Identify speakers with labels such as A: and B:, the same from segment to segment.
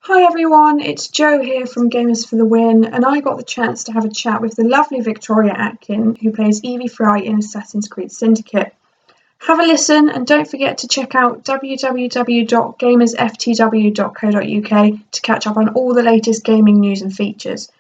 A: Hi everyone, it's Jo here from Gamers for the Win, and I got the chance to have a chat with the lovely Victoria Atkin, who plays Evie Frye in Assassin's Creed Syndicate. Have a listen, and don't forget to check out www.gamersftw.co.uk to catch up on all the latest gaming news and features.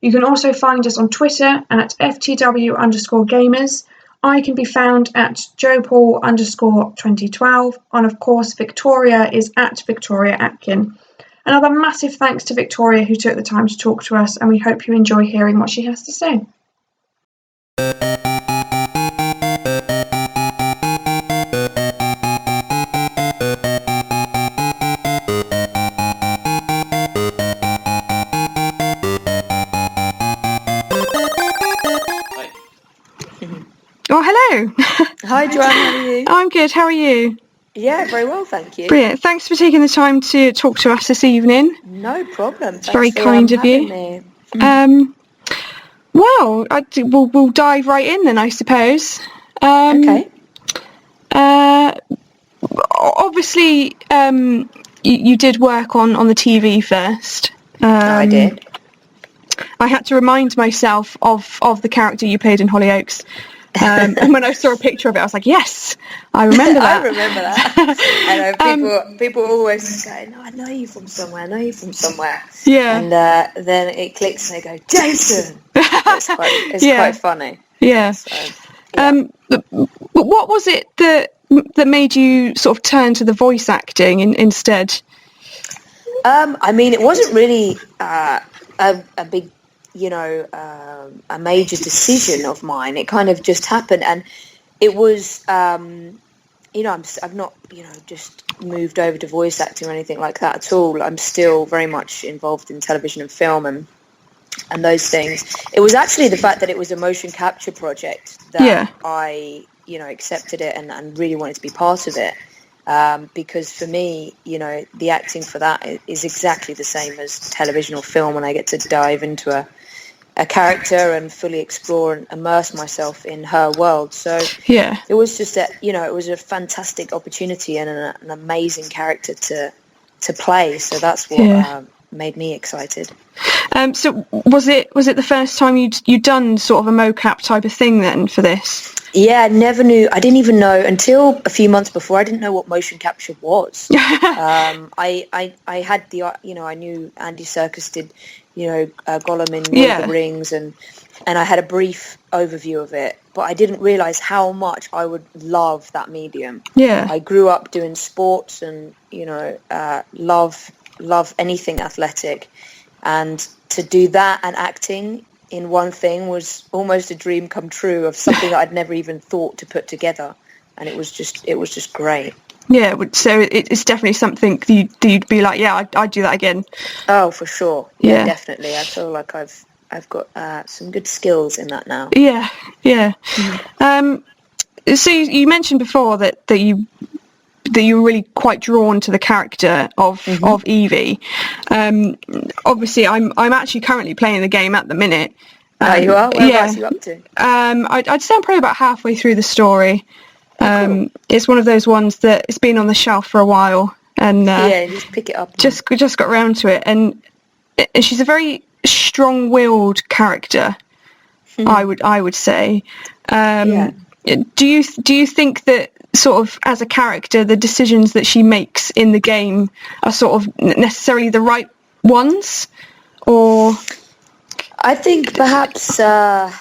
A: You can also find us on Twitter at ftw_gamers. I can be found at joepaul_2012, and of course Victoria is at Victoria Atkin. Another massive thanks to Victoria who took the time to talk to us, and we hope you enjoy hearing what she has to say. Oh, hello.
B: Hi, Joanne, how are you?
A: I'm good, how are you?
B: Yeah, very well, thank you.
A: Brilliant. Thanks for taking the time to talk to us this evening.
B: No problem.
A: It's very kind of you.
B: Me.
A: Well, we'll dive right in then, I suppose.
B: Okay.
A: Obviously, you did work on the TV first.
B: I did.
A: I had to remind myself of the character you played in Hollyoaks. And when I saw a picture of it, I was like, yes, I remember that.
B: I remember that. I know people always go, no, I know you from somewhere,
A: Yeah.
B: And then it clicks and they go, Jason! It's quite funny.
A: Yeah.
B: So, yeah.
A: What was it that made you sort of turn to the voice acting instead?
B: I mean, it wasn't really a big, a major decision of mine. It kind of just happened, and it was, I've not, just moved over to voice acting or anything like that at all. I'm still very much involved in television and film and those things. It was actually the fact that it was a motion capture project that I, accepted it and really wanted to be part of it. Because for me, the acting for that is exactly the same as television or film, and I get to dive into a character and fully explore and immerse myself in her world. So it was just that, it was a fantastic opportunity and an amazing character to play. So that's what made me excited.
A: So was it the first time you'd done sort of a mocap type of thing then for this?
B: Yeah, I never knew. I didn't even know until a few months before. I didn't know what motion capture was. I had I knew Andy Serkis did, Gollum in Lord of the Rings, and I had a brief overview of it, but I didn't realise how much I would love that medium.
A: Yeah.
B: I grew up doing sports and, love anything athletic, and to do that and acting in one thing was almost a dream come true of something that I'd never even thought to put together, and it was just great.
A: Yeah, so it's definitely something you'd be like, yeah, I'd do that again.
B: Oh, for sure. Yeah, definitely. I feel like I've got some good skills in that now.
A: Yeah. So you mentioned before that you were really quite drawn to the character of Evie. Obviously, I'm actually currently playing the game at the minute.
B: You are? Whereabouts are you up to?
A: I'd say I'm probably about halfway through the story.
B: Cool.
A: It's one of those ones that it's been on the shelf for a while, and
B: just pick it up.
A: Just got around to it, and she's a very strong-willed character. I would say. Do you think that sort of as a character, the decisions that she makes in the game are sort of necessarily the right ones, or?
B: I think perhaps, I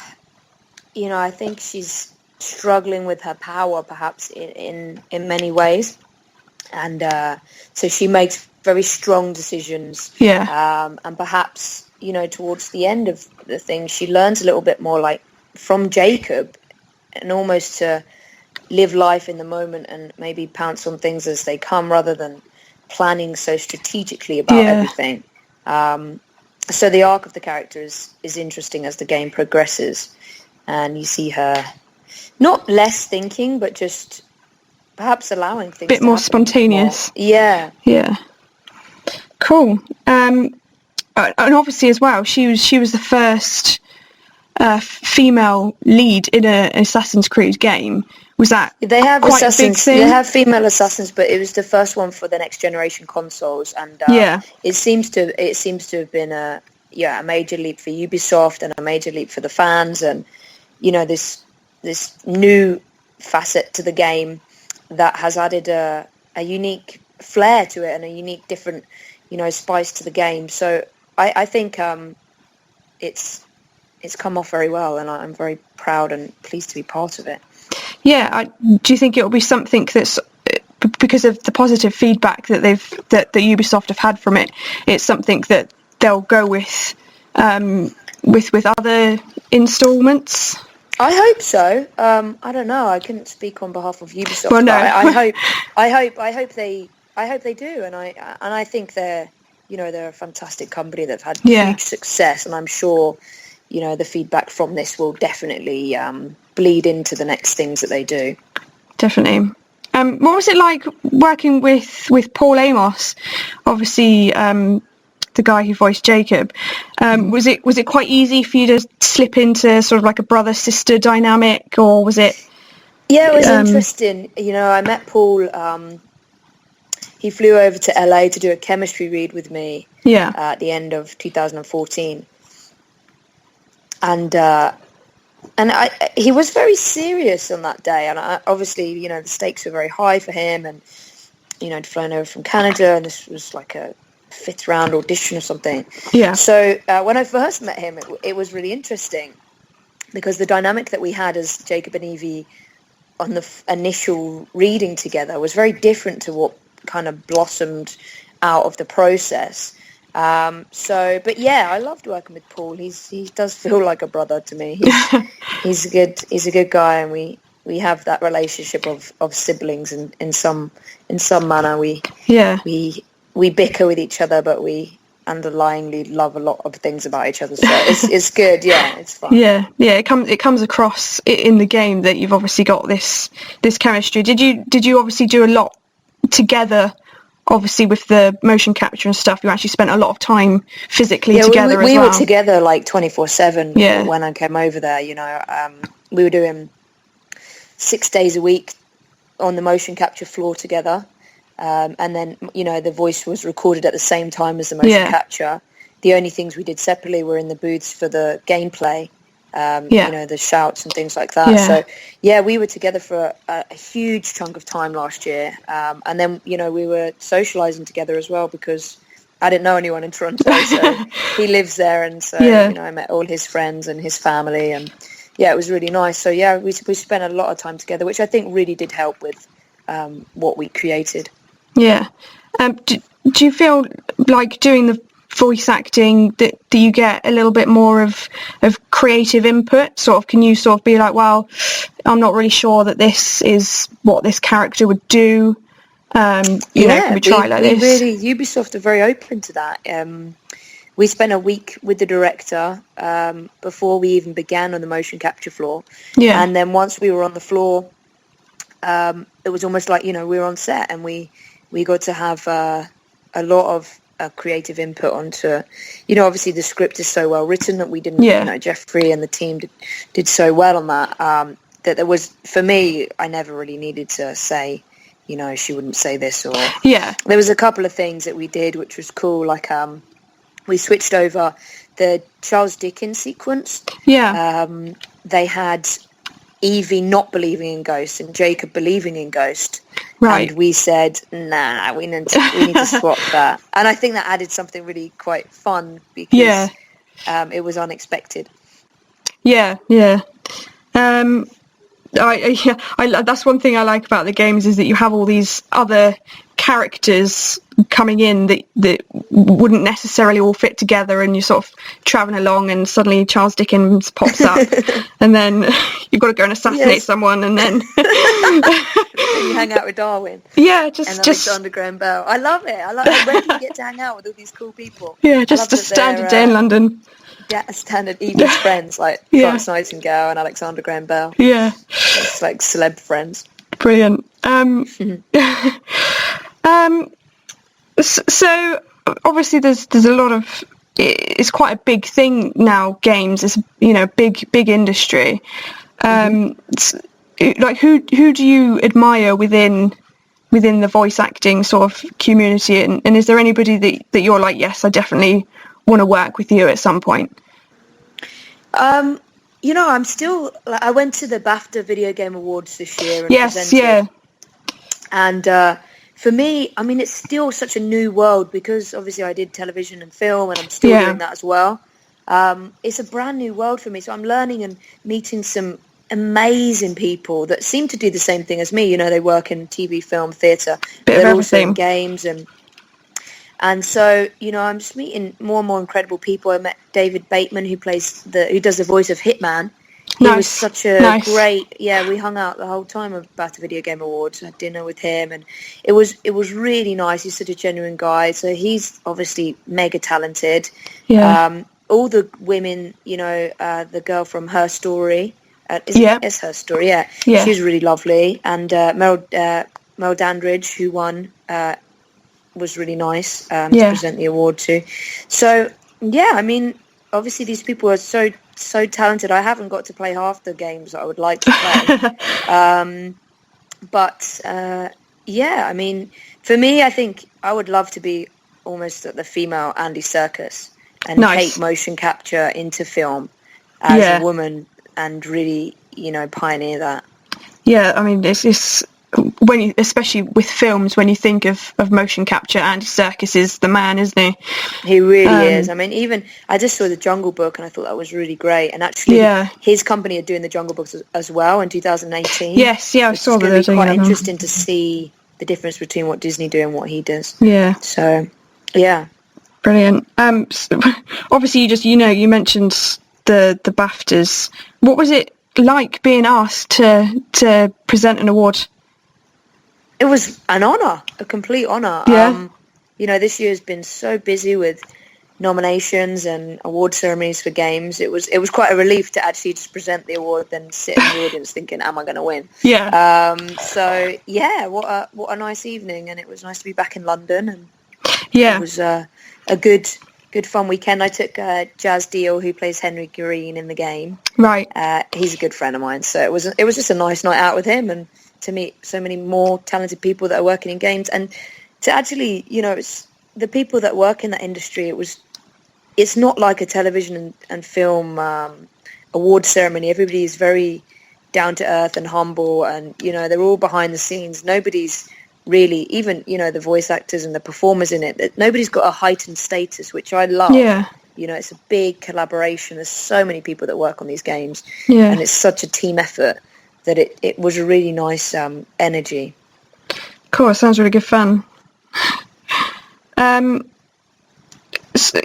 B: think she's struggling with her power, perhaps in many ways, and so she makes very strong decisions.
A: Yeah.
B: And perhaps towards the end of the thing, she learns a little bit more, like from Jacob, and almost to live life in the moment and maybe pounce on things as they come rather than planning so strategically about everything. So the arc of the character is interesting as the game progresses, and you see her not less thinking, but just perhaps allowing things
A: a bit more spontaneous.
B: Yeah.
A: Cool. And obviously as well, she was the first female lead in an Assassin's Creed game. Was that
B: they have
A: quite
B: assassins?
A: A big thing?
B: They have female assassins, but it was the first one for the next generation consoles, and it seems to have been a major leap for Ubisoft and a major leap for the fans, and this new facet to the game that has added a unique flair to it and a unique different spice to the game. So I think it's come off very well, and I'm very proud and pleased to be part of it.
A: Yeah, do you think it will be something that's, because of the positive feedback that that Ubisoft have had from it, it's something that they'll go with other installments? I
B: hope so. I don't know. I couldn't speak on behalf of Ubisoft.
A: Well, no.
B: But I hope they do, and I think they're a fantastic company. They've had huge success, and I'm sure the feedback from this will definitely bleed into the next things that they do.
A: Definitely. What was it like working with Paul Amos? Obviously, the guy who voiced Jacob. Was it quite easy for you to slip into sort of like a brother-sister dynamic, or was it?
B: Yeah, it was interesting. I met Paul. He flew over to LA to do a chemistry read with me.
A: Yeah.
B: At the end of 2014, and he was very serious on that day, and obviously, the stakes were very high for him, and he'd flown over from Canada, and this was like a 5th round audition or something.
A: Yeah.
B: So when I first met him, it was really interesting, because the dynamic that we had as Jacob and Evie on the initial reading together was very different to what kind of blossomed out of the process. But yeah, I loved working with Paul. He does feel like a brother to me. He's a good guy, and we have that relationship of siblings, and in some manner we bicker with each other, but we underlyingly love a lot of things about each other. So it's good. Yeah, it's fun.
A: Yeah. It comes across in the game that you've obviously got this chemistry. Did you obviously do a lot together? Obviously, with the motion capture and stuff, you actually spent a lot of time physically together as well.
B: We were together like 24/7 when I came over there. We were doing 6 days a week on the motion capture floor together, and then the voice was recorded at the same time as the motion capture. The only things we did separately were in the booths for the gameplay. The shouts and things like that. So we were together for a huge chunk of time last year, and then we were socializing together as well, because I didn't know anyone in Toronto, so he lives there, and so I met all his friends and his family, and it was really nice. So we spent a lot of time together, which I think really did help with what we created.
A: Do you feel like doing the voice acting that you get a little bit more of creative input? Sort of, can you sort of be like, well, I'm not really sure that this is what this character would do. Can we try like this?
B: Really, Ubisoft are very open to that. We spent a week with the director before we even began on the motion capture floor. Yeah. And then once we were on the floor, it was almost like, we were on set, and we got to have a lot of creative input onto, obviously the script is so well written that we didn't, Jeffrey and the team did so well on that, that there was, for me, I never really needed to say, she wouldn't say this, or there was a couple of things that we did which was cool, like we switched over the Charles Dickens sequence. They had Evie not believing in ghosts and Jacob believing in ghosts. Right. And we said, nah, we need to swap that. And I think that added something really quite fun, because it was unexpected.
A: That's one thing I like about the games, is that you have all these other characters coming in that wouldn't necessarily all fit together, and you're sort of traveling along and suddenly Charles Dickens pops up and then you've got to go and assassinate someone, and then
B: you hang out with Darwin and Alexander Graham Bell. I love it. Where do you get to hang out with all these cool people?
A: Just a standard day in London.
B: Standard evening's friends, like Florence Nightingale and Alexander Graham Bell. It's like celeb friends.
A: Brilliant. So obviously there's a lot of it's quite a big thing now. Games is, you know, big industry. Like who do you admire within the voice acting sort of community, and is there anybody that you're like, yes, I definitely want to work with you at some point?
B: You know, I went to the BAFTA Video Game Awards this year and
A: Yes,
B: presented. And for me, I mean, it's still such a new world because obviously I did television and film, and I'm still doing that as well. It's a brand new world for me, so I'm learning and meeting some amazing people that seem to do the same thing as me. You know, they work in TV, film, theatre, but they're also in games, and so, you know, I'm just meeting more and more incredible people. I met David Bateman, who does the voice of Hitman. He was such a great, we hung out the whole time about the Video Game Awards. I had dinner with him, and it was really nice. He's such a genuine guy. So he's obviously mega talented. Yeah. All the women, you know, the girl from Her Story, it's Her Story, yeah. She's really lovely. And Mel Dandridge, who won, was really nice to present the award to. So, yeah, I mean, obviously these people are so talented. I haven't got to play half the games that I would like to play. But I mean, for me, I think I would love to be almost the female Andy Serkis and take motion capture into film as a woman and really, you know, pioneer that. Yeah,
A: I mean, it's especially with films, when you think of motion capture, Andy Serkis is the man, isn't he?
B: He really is. I mean, even I just saw The Jungle Book and I thought that was really great. And actually, his company are doing The Jungle Books as well in 2018.
A: Yes, I saw that.
B: It's going to be quite interesting to see the difference between what Disney do and what he does. Yeah. So, yeah.
A: Brilliant. Obviously, you mentioned the BAFTAs. What was it like being asked to present an award?
B: It was an honour, a complete honour.
A: Yeah.
B: You know, this year has been so busy with nominations and award ceremonies for games. It was quite a relief to actually just present the award, then sit in the audience thinking, am I going to win?
A: Yeah.
B: So, yeah, what a nice evening, and it was nice to be back in London. And it was a good fun weekend. I took Jazz Deal, who plays Henry Green in the game.
A: Right.
B: He's a good friend of mine, so it was just a nice night out with him, and to meet so many more talented people that are working in games, and to actually, you know, it's the people that work in that industry. It's not like a television and film award ceremony. Everybody is very down to earth and humble, and, you know, they're all behind the scenes. Nobody's really, even, you know, the voice actors and the performers in it, nobody's got a heightened status, which I love. Yeah. You know, it's a big collaboration. There's so many people that work on these games, and it's such a team effort that it was a really nice energy.
A: Cool, sounds really good fun. So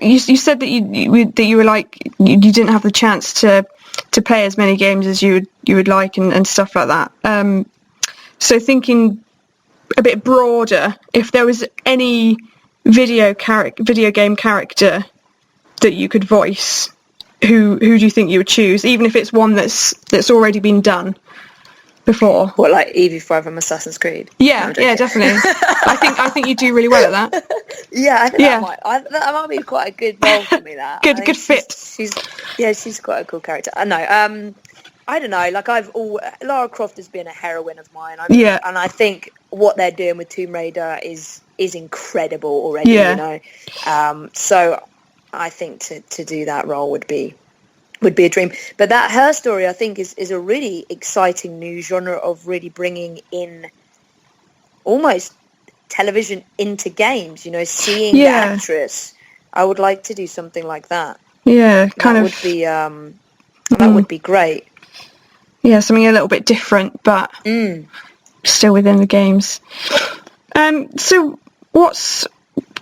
A: you said that you were like, you didn't have the chance to play as many games as you would like and stuff like that. So thinking a bit broader, if there was any video game character that you could voice, who do you think you would choose, even if it's one that's already been done before?
B: What, like Evie Frye from Assassin's Creed?
A: Yeah, definitely. I think you do really well at that.
B: Yeah, I think that might be quite a good role for me. That
A: good fit.
B: She's quite a cool character. I know. I don't know. Like Lara Croft has been a heroine of mine. And I think what they're doing with Tomb Raider is incredible already. You know. So I think to do that role would be a dream. But that Her Story, I think, is a really exciting new genre of really bringing in almost television into games, you know, seeing the actress. I would like to do something like that.
A: Yeah,
B: that would be great.
A: Yeah, something a little bit different, but still within the games. So what's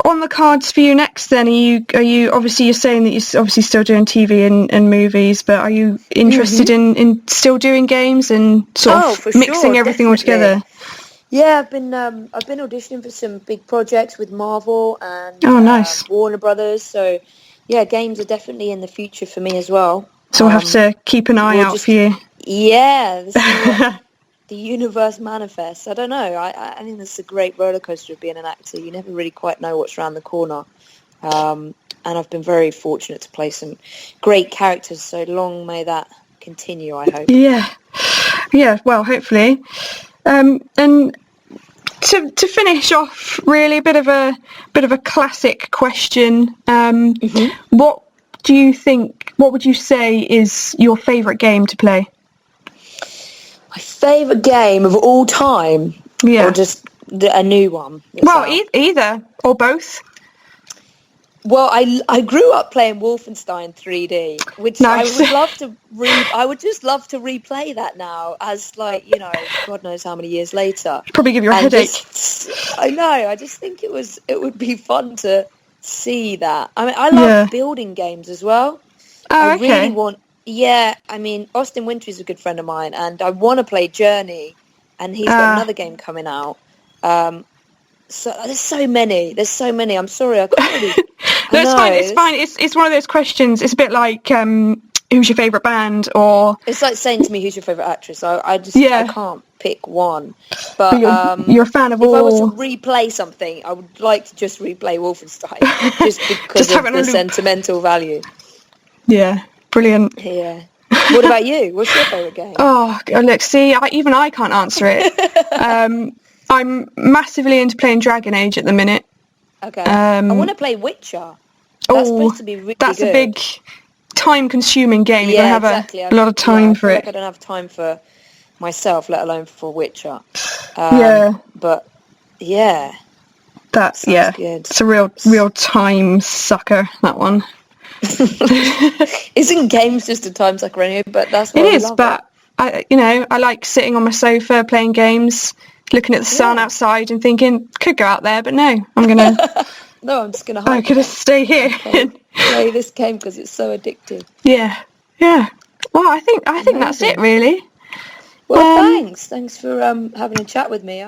A: on the cards for you next then? Are you obviously, you're saying that you're obviously still doing TV and movies, but are you interested in still doing games and sort of mixing everything all together?
B: Yeah, I've been auditioning for some big projects with Marvel and
A: nice.
B: Warner Brothers. So yeah, games are definitely in the future for me as well.
A: So we'll have to keep an eye out for you.
B: Yeah, the universe manifests. I don't know. I think this is a great roller coaster of being an actor. You never really quite know what's around the corner. and I've been very fortunate to play some great characters. So long may that continue, I hope.
A: Yeah. Well, hopefully. And to finish off, really a bit of a classic question. What do you think? What would you say is your favourite game to play?
B: My favourite game of all time, or just a new one?
A: Well, either or both.
B: Well, I grew up playing Wolfenstein 3D, which
A: nice.
B: I would love to I would just love to replay that now, as like, you know, God knows how many years later.
A: Probably give you a headache.
B: I know. I just think it would be fun to see that. I mean, I love building games as well.
A: Oh, okay.
B: Really want. Yeah, I mean, Austin Wintory is a good friend of mine, and I want to play Journey, and he's got another game coming out. So there's so many. I'm sorry, I can't really.
A: No, it's fine. It's one of those questions. It's a bit like who's your favourite band, or
B: it's like saying to me who's your favourite actress. I can't pick one. But
A: you're a fan of
B: if
A: all.
B: I was to replay something, I would like to just replay Wolfenstein, just because of the sentimental value.
A: Yeah, brilliant.
B: Yeah. What about you? What's your favourite game?
A: Oh, look, see, even I can't answer it. I'm massively into playing Dragon Age at the minute.
B: Okay. I want to play Witcher. That's supposed to be really
A: that's
B: good.
A: A big time-consuming game. You have
B: exactly.
A: a lot of time for it.
B: Like I don't have time for myself, let alone for Witcher. But yeah,
A: that's
B: good.
A: It's a real time sucker, that one.
B: Isn't games just a time sucker anyway? But that's what
A: it is. But I like sitting on my sofa playing games, looking at the sun outside and thinking, could go out there, but no, I'm gonna.
B: No, I'm just gonna hide.
A: I'm gonna stay here.
B: Play this game because it's so addictive.
A: Yeah. Well, I think that's it, really.
B: Well, thanks for having a chat with me.